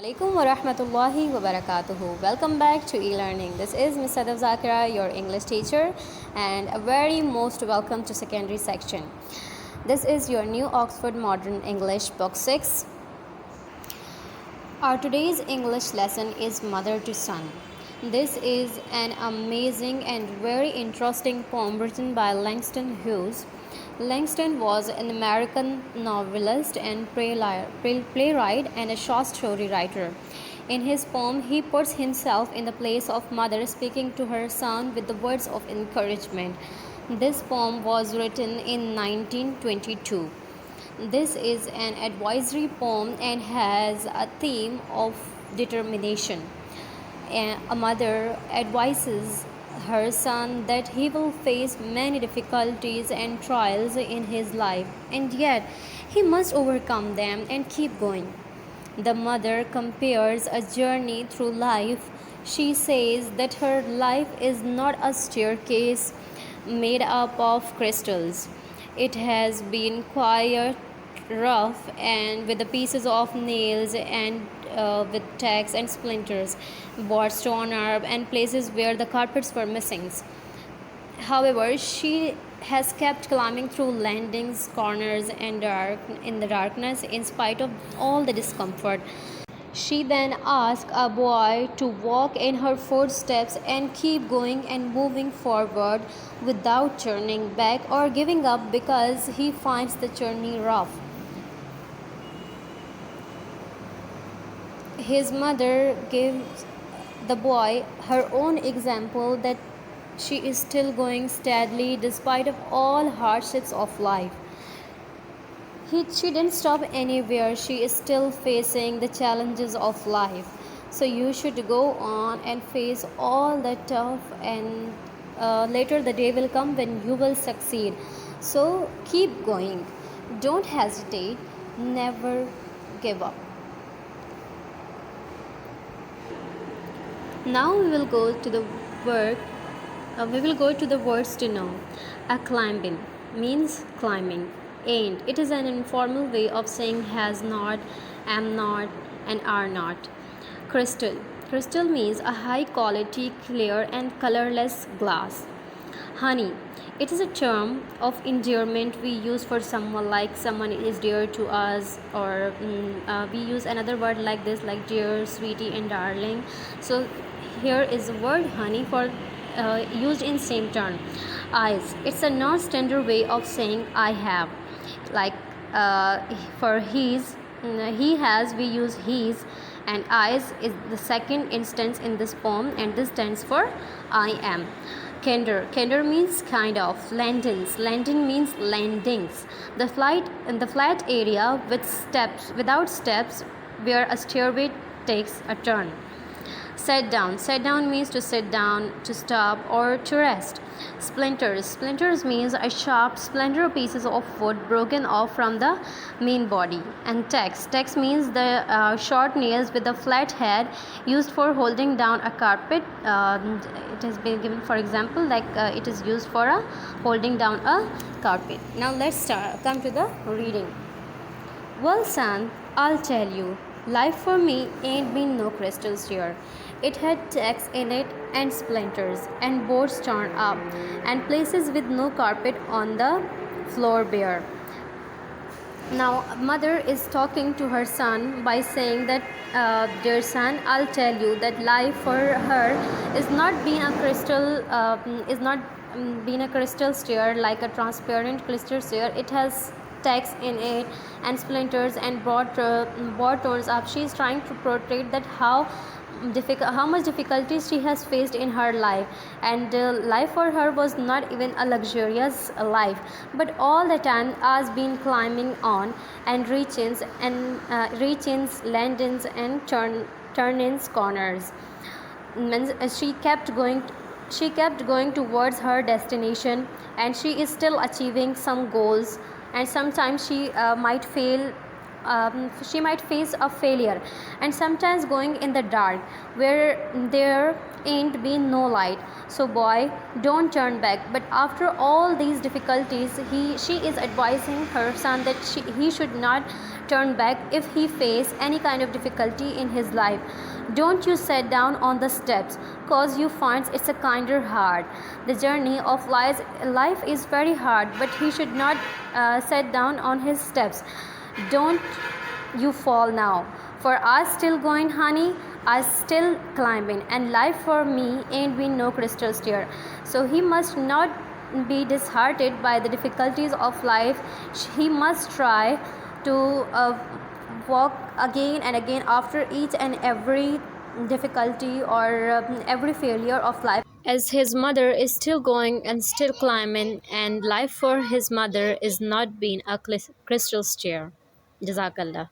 Alaikum wa rahmatullahi wa barakatuhu. Welcome back to e-learning. This is Ms. Sadaf Zakira, your English teacher, and a very most welcome to secondary section. This is your new Oxford Modern English Book 6. Our today's English lesson is Mother to Son. This is an amazing and very interesting poem written by Langston Hughes. Langston was an American novelist and playwright and a short story writer. In his poem, he puts himself in the place of mother speaking to her son with the words of encouragement. This poem was written in 1922. This is an advisory poem and has a theme of determination. A mother advises her son that he will face many difficulties and trials in his life, and yet he must overcome them and keep going. The mother compares a journey through life. She says that her life is not a staircase made up of crystals. It has been quite rough and with the pieces of nails and with tacks and splinters, boards torn up, and places where the carpets were missing. However, she has kept climbing through landings, corners, and in the darkness in spite of all the discomfort. She then asks a boy to walk in her footsteps and keep going and moving forward without turning back or giving up because he finds the journey rough. His mother gives the boy her own example that she is still going steadily despite of all hardships of life. She didn't stop anywhere. She is still facing the challenges of life. So you should go on and face all the tough, and later the day will come when you will succeed. So keep going. Don't hesitate. Never give up. Now we will go to the words to know. A climbing means climbing. Ain't. It is an informal way of saying has not, am not, and are not. Crystal. Crystal means a high quality, clear, and colorless glass. Honey. It is a term of endearment we use for someone, like someone is dear to us, or we use another word like this, like dear, sweetie, and darling. So here is the word honey for used in same term. Eyes. It's a non-standard way of saying I have. Like for his, he has, we use his, and eyes is the second instance in this poem, and this stands for I am. Candor. Candor means kind of. Landings. Landing means landings. The flat area with steps, without steps, where a stairway takes a turn. Set down. Set down means to sit down, to stop, or to rest. Splinters. Splinters means a sharp splinter pieces of wood broken off from the main body. And tacks. Tacks means the short nails with a flat head used for holding down a carpet. It has been given for example, like it is used for holding down a carpet. Now let's come to the reading. Well, son, I'll tell you. Life for me ain't been no crystal stair. It had tacks in it and splinters and boards torn up and places with no carpet on the floor bare. Now, mother is talking to her son by saying that, dear son, I'll tell you that life for her is not being a crystal, being a crystal stair, like a transparent crystal stair. It has tacks in it and splinters and board torn up. She is trying to portray that how much difficulties she has faced in her life, and life for her was not even a luxurious life, but all the time has been climbing on and reachings, landings, and turn-ins, corners. She kept going towards her destination, and she is still achieving some goals, and sometimes she might face a failure, and sometimes going in the dark where there ain't been no light. So boy, don't turn back. But after all these difficulties, she is advising her son that he should not turn back if he face any kind of difficulty in his life. Don't you sit down on the steps, cause you find it's a kinder hard. The journey of life is very hard, but he should not sit down on his steps. Don't you fall now. For us still going, honey, I still climbing, and life for me ain't been no crystal stair. So he must not be disheartened by the difficulties of life. He must try to walk again and again after each and every difficulty or every failure of life, as his mother is still going and still climbing, and life for his mother is not being a crystal stair. Jazakallah.